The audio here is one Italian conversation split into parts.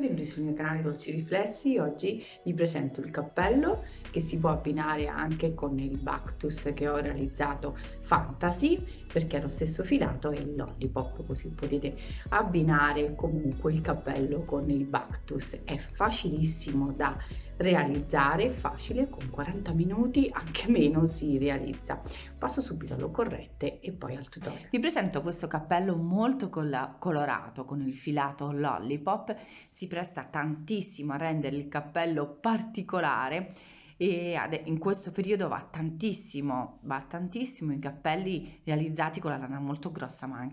benvenuti sul mio canale Dolci Riflessi. Oggi vi presento il cappello che si può abbinare anche con il Bactus che ho realizzato Fantasy, perché è lo stesso filato, e il Lollipop, così potete abbinare comunque il cappello con il Bactus. È facilissimo da realizzare, facile, con 40 minuti, anche meno, si realizza. Passo subito all'occorrente e poi al tutorial. Vi presento questo cappello molto colorato con il filato Lollipop. Si presta tantissimo a rendere il cappello particolare e in questo periodo va tantissimo i capelli realizzati con la lana molto grossa, ma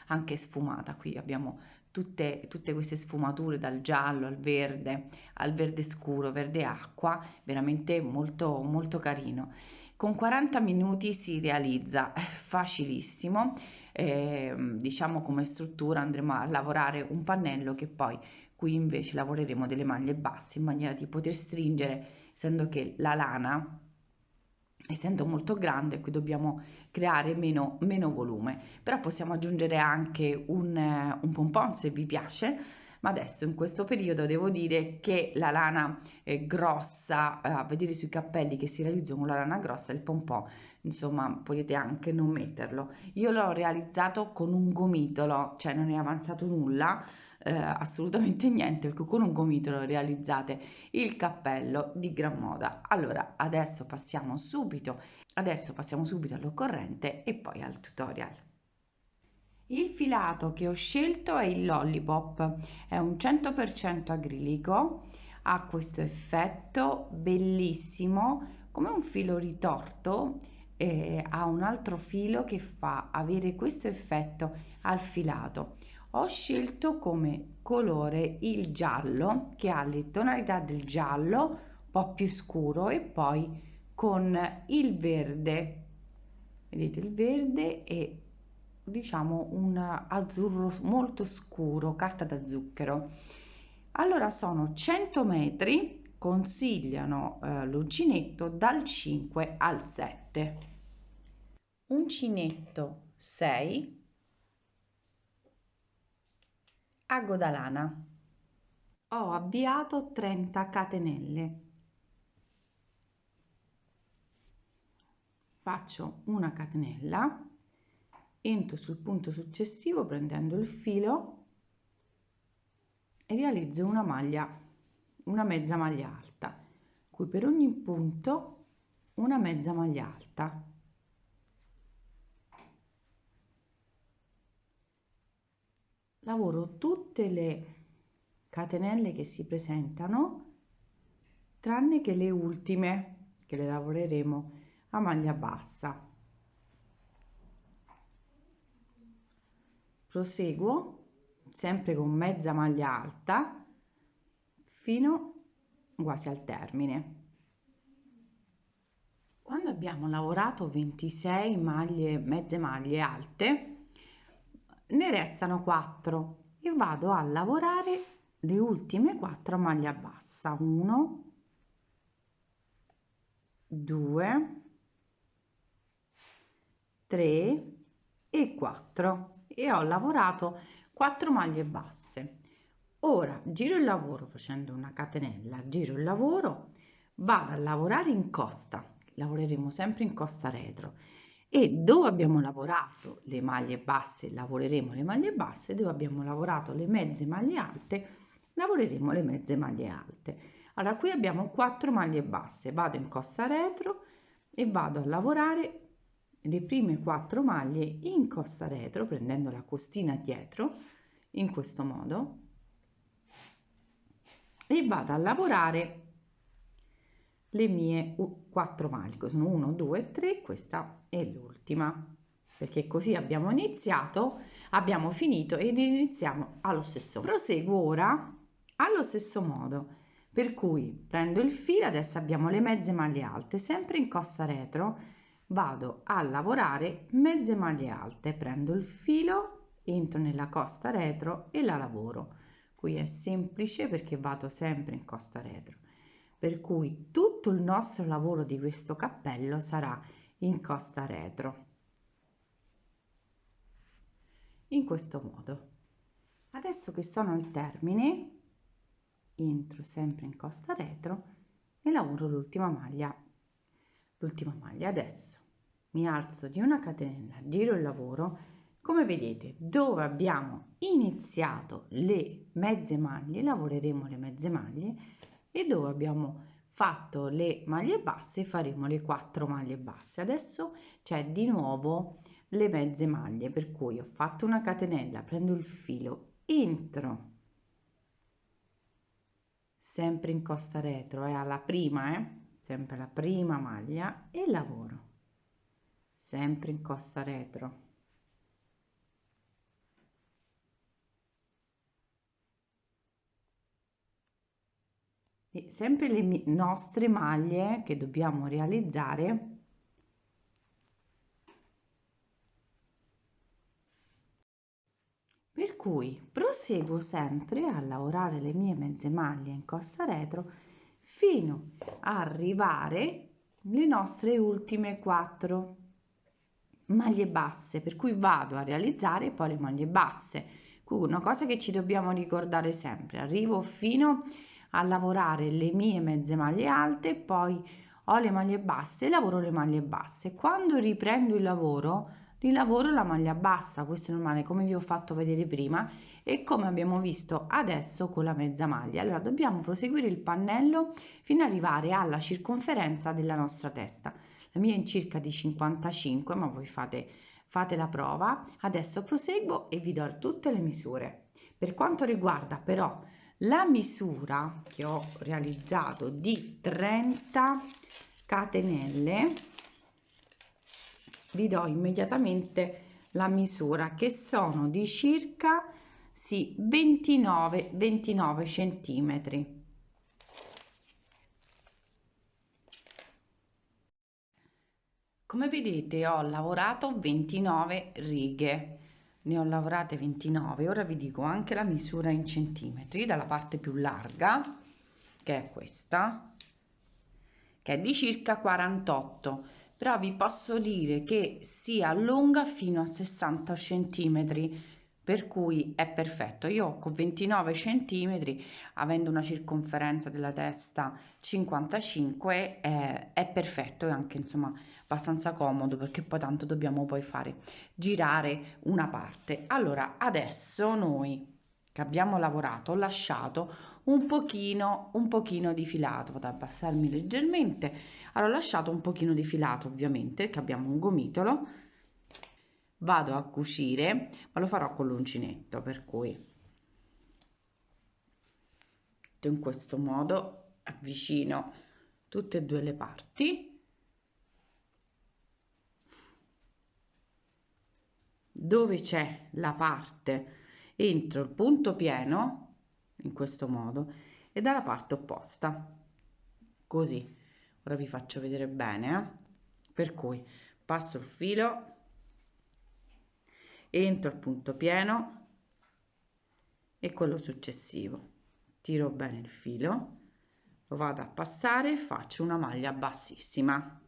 anche sfumata. Qui abbiamo tutte queste sfumature, dal giallo al verde scuro, verde acqua, veramente molto molto carino. Con 40 minuti si realizza, è facilissimo. Diciamo, come struttura andremo a lavorare un pannello, che poi qui invece lavoreremo delle maglie basse in maniera di poter stringere, essendo che la lana, essendo molto grande, qui dobbiamo creare meno volume. Però possiamo aggiungere anche un pompon se vi piace, ma adesso in questo periodo devo dire che la lana grossa, a vedere sui cappelli che si realizzano con la lana grossa, il pompon, insomma, potete anche non metterlo. Io l'ho realizzato con un gomitolo, cioè non è avanzato nulla, assolutamente niente, perché con un gomitolo realizzate il cappello di gran moda. Allora adesso passiamo subito all'occorrente e poi al tutorial. Il filato che ho scelto è il Lollipop, è un 100% acrilico, ha questo effetto bellissimo come un filo ritorto, ha un altro filo che fa avere questo effetto al filato. Ho scelto come colore il giallo, che ha le tonalità del giallo un po' più scuro, e poi con il verde, vedete il verde, e diciamo un azzurro molto scuro, carta da zucchero. Allora sono 100 metri, consigliano l'uncinetto dal 5 al 7, uncinetto 6, ago da lana. Ho avviato 30 catenelle, faccio una catenella, entro sul punto successivo prendendo il filo e realizzo una mezza maglia alta, qui per ogni punto una mezza maglia alta. Lavoro tutte le catenelle che si presentano, tranne che le ultime, che le lavoreremo a maglia bassa. Proseguo sempre con mezza maglia alta fino quasi al termine. Quando abbiamo lavorato 26 mezze maglie alte, ne restano 4 e vado a lavorare le ultime 4 a maglia bassa. 1, 2, 3 e 4, e ho lavorato 4 maglie basse. Ora giro il lavoro facendo una catenella, giro il lavoro, vado a lavorare in costa, lavoreremo sempre in costa retro, e dove abbiamo lavorato le maglie basse lavoreremo le maglie basse, dove abbiamo lavorato le mezze maglie alte lavoreremo le mezze maglie alte. Allora qui abbiamo 4 maglie basse, vado in costa retro e vado a lavorare le prime 4 maglie in costa retro, prendendo la costina dietro in questo modo, e vado a lavorare le mie 4 maglie. Sono 1, 2, 3, questa è l'ultima, perché così abbiamo iniziato, abbiamo finito e iniziamo allo stesso modo. Proseguo ora allo stesso modo, per cui prendo il filo, adesso abbiamo le mezze maglie alte, sempre in costa retro vado a lavorare mezze maglie alte, prendo il filo, entro nella costa retro e la lavoro. Qui è semplice perché vado sempre in costa retro, per cui tutto il nostro lavoro di questo cappello sarà in costa retro, in questo modo. Adesso che sono al termine, entro sempre in costa retro e lavoro l'ultima maglia. Adesso mi alzo di una catenella, giro il lavoro. Come vedete, dove abbiamo iniziato le mezze maglie lavoreremo le mezze maglie, e dove abbiamo fatto le maglie basse faremo le 4 maglie basse. Adesso c'è di nuovo le mezze maglie, per cui ho fatto una catenella, prendo il filo, entro sempre in costa retro alla prima, sempre la prima maglia, e lavoro sempre in costa retro, e sempre le nostre maglie che dobbiamo realizzare. Per cui proseguo sempre a lavorare le mie mezze maglie in costa retro fino a arrivare le nostre ultime 4 maglie basse, per cui vado a realizzare poi le maglie basse. Una cosa che ci dobbiamo ricordare sempre: arrivo fino a lavorare le mie mezze maglie alte, poi ho le maglie basse e lavoro le maglie basse. Quando riprendo il lavoro rilavoro la maglia bassa, questo è normale, come vi ho fatto vedere prima e come abbiamo visto adesso con la mezza maglia. Allora dobbiamo proseguire il pannello fino ad arrivare alla circonferenza della nostra testa. La mia è in circa di 55, ma voi fate la prova. Adesso proseguo e vi do tutte le misure. Per quanto riguarda però la misura che ho realizzato di 30 catenelle, vi do immediatamente la misura, che sono di circa 29 centimetri. Come vedete ho lavorato 29 righe, ne ho lavorate 29. Ora vi dico anche la misura in centimetri dalla parte più larga, che è questa, che è di circa 48, però vi posso dire che si allunga fino a 60 centimetri, per cui è perfetto. Io con 29 centimetri, avendo una circonferenza della testa 55, è perfetto, e anche insomma abbastanza comodo, perché poi tanto dobbiamo poi fare girare una parte. Allora adesso noi che abbiamo lavorato, ho lasciato un pochino di filato, vado ad abbassarmi leggermente. Allora ho lasciato un pochino di filato, ovviamente, che abbiamo un gomitolo. Vado a cucire, ma lo farò con l'uncinetto, per cui in questo modo avvicino tutte e due le parti. Dove c'è la parte entro il punto pieno, in questo modo, e dalla parte opposta, così. Ora vi faccio vedere bene, per cui passo il filo, entro al punto pieno e quello successivo, tiro bene il filo, lo vado a passare e faccio una maglia bassissima.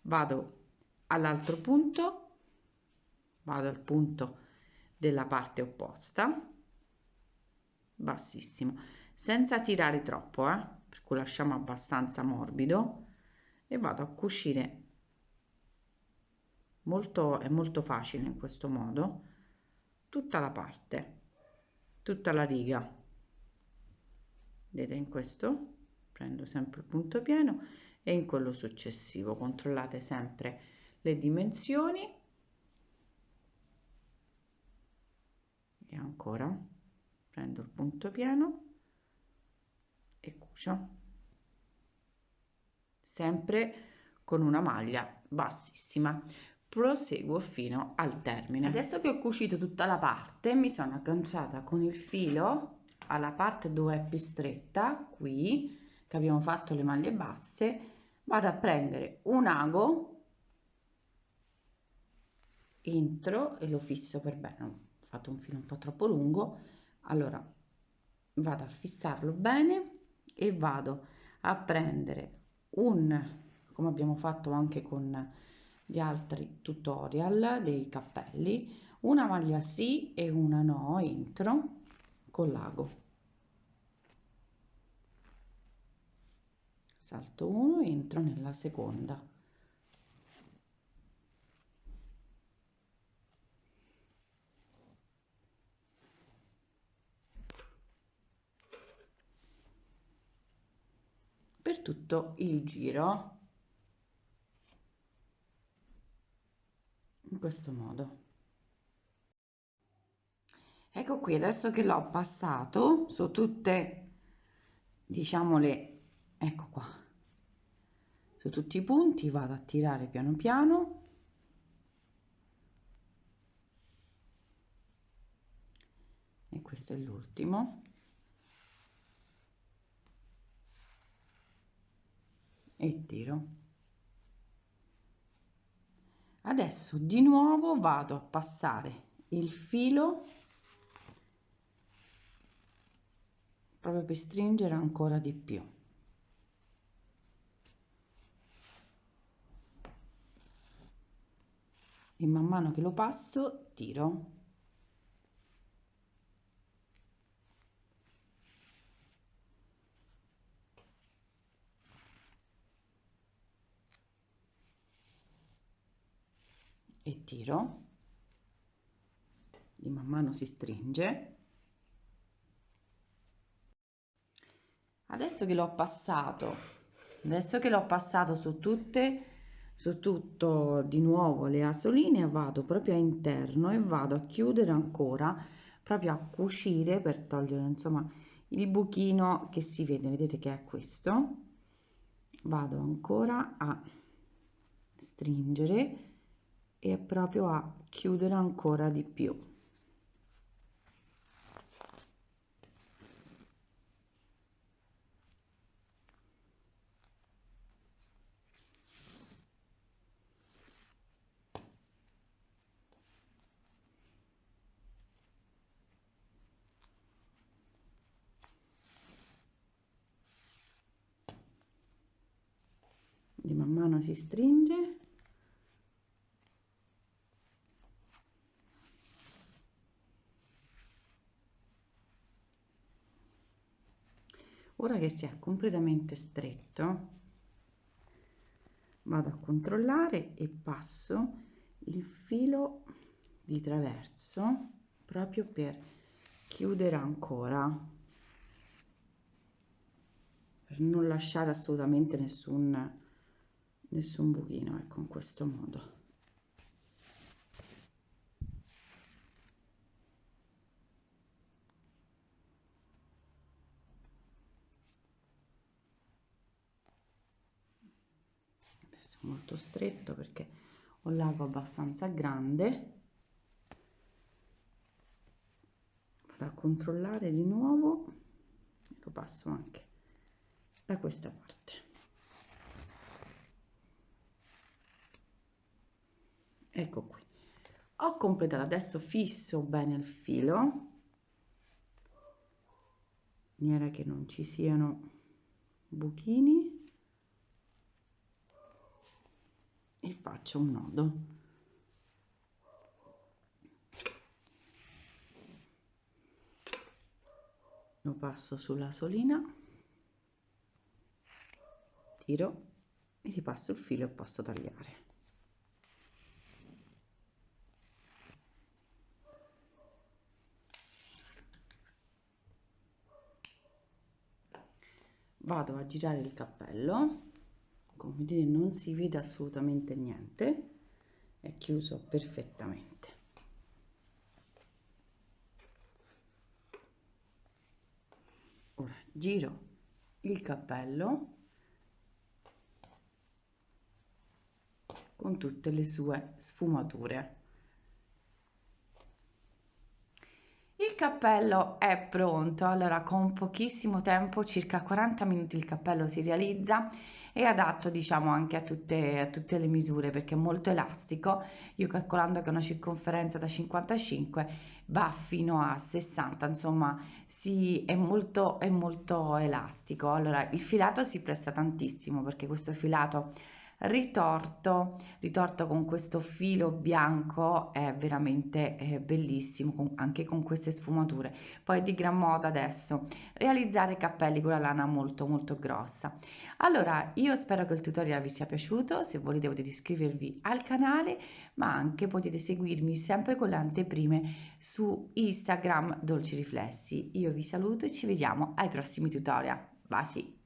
Vado all'altro punto, vado al punto della parte opposta, bassissimo, senza tirare troppo, per cui lasciamo abbastanza morbido, e vado a cucire è molto facile in questo modo tutta la parte, tutta la riga. Vedete, in questo prendo sempre il punto pieno e in quello successivo controllate sempre le dimensioni, e ancora prendo il punto pieno e cucio sempre con una maglia bassissima. Proseguo fino al termine. Adesso che ho cucito tutta la parte, mi sono agganciata con il filo alla parte dove è più stretta, qui che abbiamo fatto le maglie basse. Vado a prendere un ago, entro e lo fisso per bene. Ho fatto un filo un po' troppo lungo, allora vado a fissarlo bene e vado a prendere come abbiamo fatto anche con gli altri tutorial dei cappelli, una maglia sì e una no, entro con l'ago, salto uno, entro nella seconda, per tutto il giro, in questo modo. Ecco qui, adesso che l'ho passato su tutte, diciamo, ecco qua, su tutti i punti vado a tirare piano piano e questo è l'ultimo e tiro. Adesso di nuovo vado a passare il filo proprio per stringere ancora di più. E man mano che lo passo tiro. E tiro, e man mano si stringe. Adesso che l'ho passato su tutte, su tutto di nuovo le asoline, vado proprio a interno e vado a chiudere ancora, proprio a cucire per togliere insomma il buchino che si vede, vedete che è questo. Vado ancora a stringere e proprio a chiudere ancora di più. Di man mano si stringe. Ora che si è completamente stretto, vado a controllare e passo il filo di traverso proprio per chiudere ancora, per non lasciare assolutamente nessun buchino, ecco, in questo modo. Adesso è molto stretto perché ho l'ago abbastanza grande. Vado a controllare di nuovo, lo passo anche da questa parte. Ecco qui, ho completato. Adesso fisso bene il filo in maniera che non ci siano buchini e faccio un nodo. Lo passo sulla solina, tiro e ripasso il filo e posso tagliare. Vado a girare il cappello, come vedete non si vede assolutamente niente, è chiuso perfettamente. Ora giro il cappello con tutte le sue sfumature. Il cappello è pronto, allora con pochissimo tempo, circa 40 minuti, il cappello si realizza. È adatto, diciamo, anche a tutte le misure perché è molto elastico. Io, calcolando che è una circonferenza da 55 va fino a 60, insomma è molto elastico. Allora il filato si presta tantissimo perché questo filato ritorto con questo filo bianco, è veramente bellissimo, anche con queste sfumature. Poi è di gran moda adesso realizzare cappelli con la lana molto molto grossa. Allora, io spero che il tutorial vi sia piaciuto. Se volete potete iscrivervi al canale, ma anche potete seguirmi sempre con le anteprime su Instagram Dolci Riflessi. Io vi saluto e ci vediamo ai prossimi tutorial. Baci!